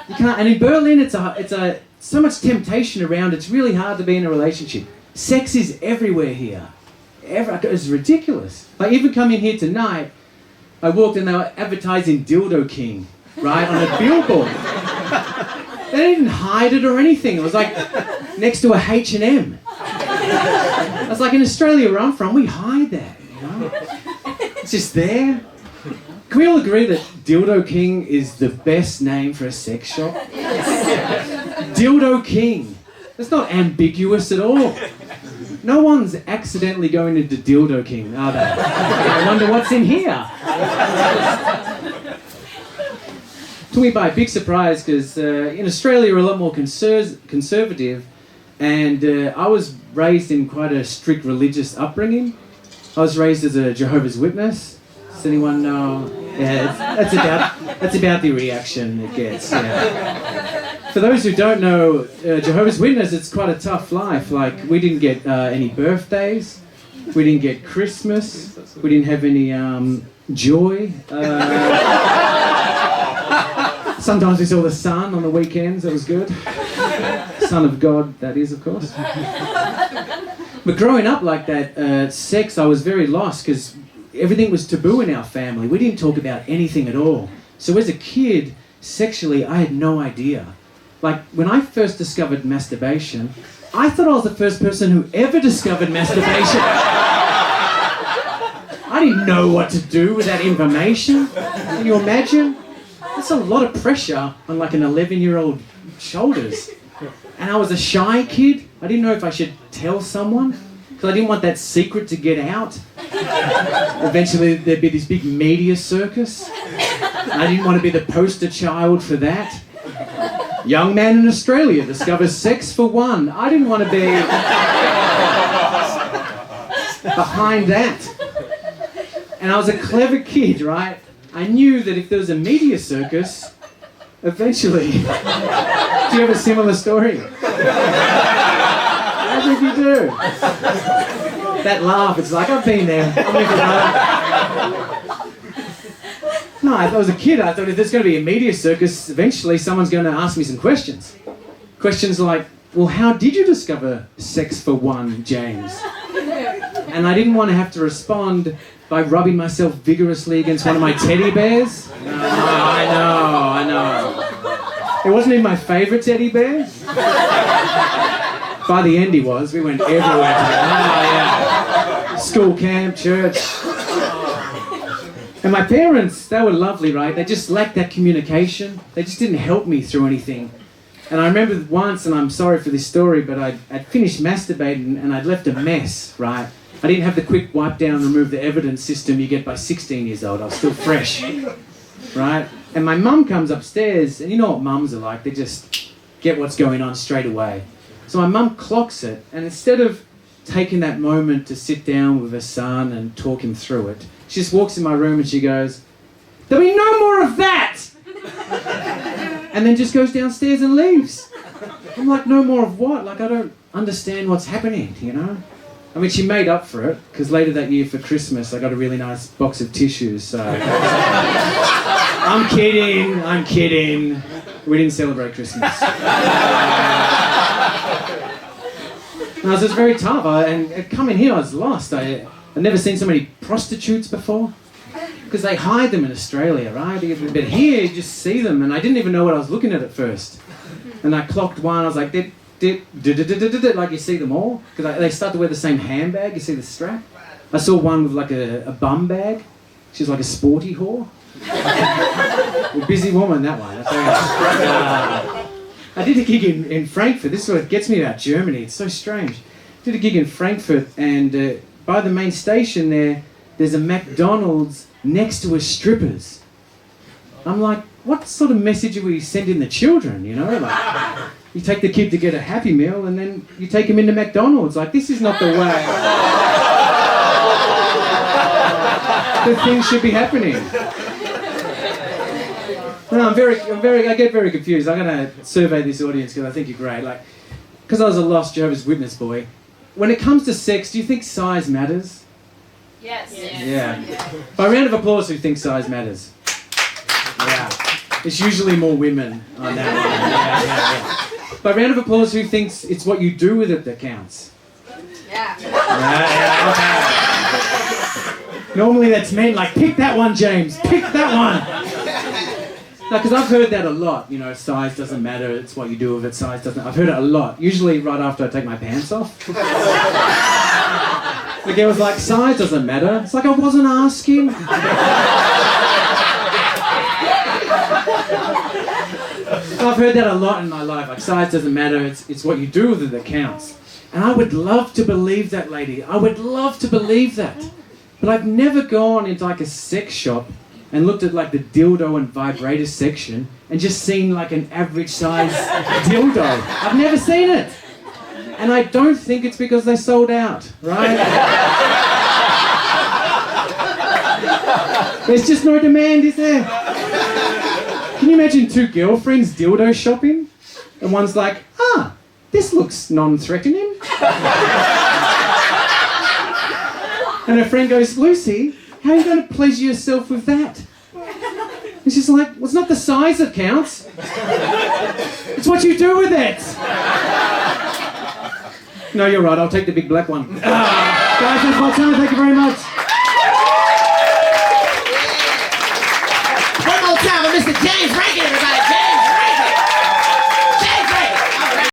You can't. And in Berlin, it's so much temptation around. It's really hard to be in a relationship. Sex is everywhere here. It's ridiculous. Like even coming here tonight, I walked and they were advertising Dildo King, right, on a billboard. They didn't hide it or anything. It was like next to a H&M. I was like, in Australia where I'm from, we hide that, you know? It's just there. Can we all agree that Dildo King is the best name for a sex shop? Dildo King. It's not ambiguous at all. No one's accidentally going into Dildo King, are they? I wonder what's in here. Took me by a big surprise because in Australia we're a lot more conservative, and I was raised in quite a strict religious upbringing. I was raised as a Jehovah's Witness. Does anyone know? Yeah, that's about the reaction it gets. Yeah. For those who don't know, Jehovah's Witness, it's quite a tough life. Like, we didn't get any birthdays, we didn't get Christmas, we didn't have any joy. Sometimes we saw the sun on the weekends, that was good. Son of God, that is, of course. But growing up like that, sex, I was very lost because everything was taboo in our family. We didn't talk about anything at all. So as a kid, sexually, I had no idea. Like, when I first discovered masturbation, I thought I was the first person who ever discovered masturbation. I didn't know what to do with that information. Can you imagine? That's a lot of pressure on like an 11-year-old shoulders. And I was a shy kid. I didn't know if I should tell someone because I didn't want that secret to get out. Eventually there'd be this big media circus. I didn't want to be the poster child for that. Young man in Australia discovers sex for one. I didn't want to be behind that. And I was a clever kid, right? I knew that if there was a media circus, eventually... Do you have a similar story? I think you do. That laugh, it's like, I've been there. I'm with you. No, I was a kid. I thought if there's going to be a media circus, eventually someone's going to ask me some questions. Questions like, well, how did you discover sex for one, James? And I didn't want to have to respond by rubbing myself vigorously against one of my teddy bears. No, I know. It wasn't even my favourite teddy bear. By the end he was. We went everywhere together. Oh, yeah. School camp, church. And my parents, they were lovely, right? They just lacked that communication. They just didn't help me through anything. And I remember once, and I'm sorry for this story, but I'd finished masturbating and I'd left a mess, right? I didn't have the quick wipe down, remove the evidence system you get by 16 years old. I was still fresh, right? And my mum comes upstairs, and you know what mums are like. They just get what's going on straight away. So my mum clocks it, and instead of taking that moment to sit down with her son and talk him through it, she just walks in my room and she goes, "There'll be no more of that!" And then just goes downstairs and leaves. I'm like, no more of what? Like, I don't understand what's happening, you know? I mean, she made up for it, because later that year for Christmas, I got a really nice box of tissues, so... I'm kidding. We didn't celebrate Christmas. No, it was just very tough, and coming here, I was lost. I'd never seen so many prostitutes before, because they hide them in Australia, right? But here, you just see them, and I didn't even know what I was looking at first. And I clocked one, I was like, like you see them all, because they start to wear the same handbag. You see the strap. I saw one with like a bum bag. She's like a sporty whore. A busy woman, that one. I did a gig in Frankfurt. This is what gets me about Germany. It's so strange. I did a gig in Frankfurt, and by the main station there's a McDonald's next to a strippers. I'm like, what sort of message are we sending the children, you know? Like, you take the kid to get a Happy Meal and then you take him into McDonald's. Like, this is not the way the things should be happening. No, I get very confused. I'm going to survey this audience because I think you're great. Like, because I was a lost Jehovah's Witness boy. When it comes to sex, do you think size matters? Yes. Yeah. By a round of applause, who thinks size matters? Yeah. It's usually more women on that one. Yeah. By round of applause, who thinks it's what you do with it that counts? Yeah. Normally that's men, like, pick that one, James, pick that one. No, because I've heard that a lot, you know, size doesn't matter, it's what you do with it, size doesn't. I've heard it a lot, usually right after I take my pants off. The girl was like, size doesn't matter. It's like, I wasn't asking. I've heard that a lot in my life, like, size doesn't matter, it's what you do with it that counts. And I would love to believe that, lady. I would love to believe that. But I've never gone into like a sex shop and looked at like the dildo and vibrator section and just seen like an average size dildo. I've never seen it. And I don't think it's because they sold out, right? There's just no demand, is there? Can you imagine two girlfriends dildo shopping? And one's like, this looks non-threatening. And her friend goes, Lucy, how are you going to pleasure yourself with that? And she's like, well, it's not the size that counts. It's what you do with it. No, you're right, I'll take the big black one. Guys, that's my time. Thank you very much.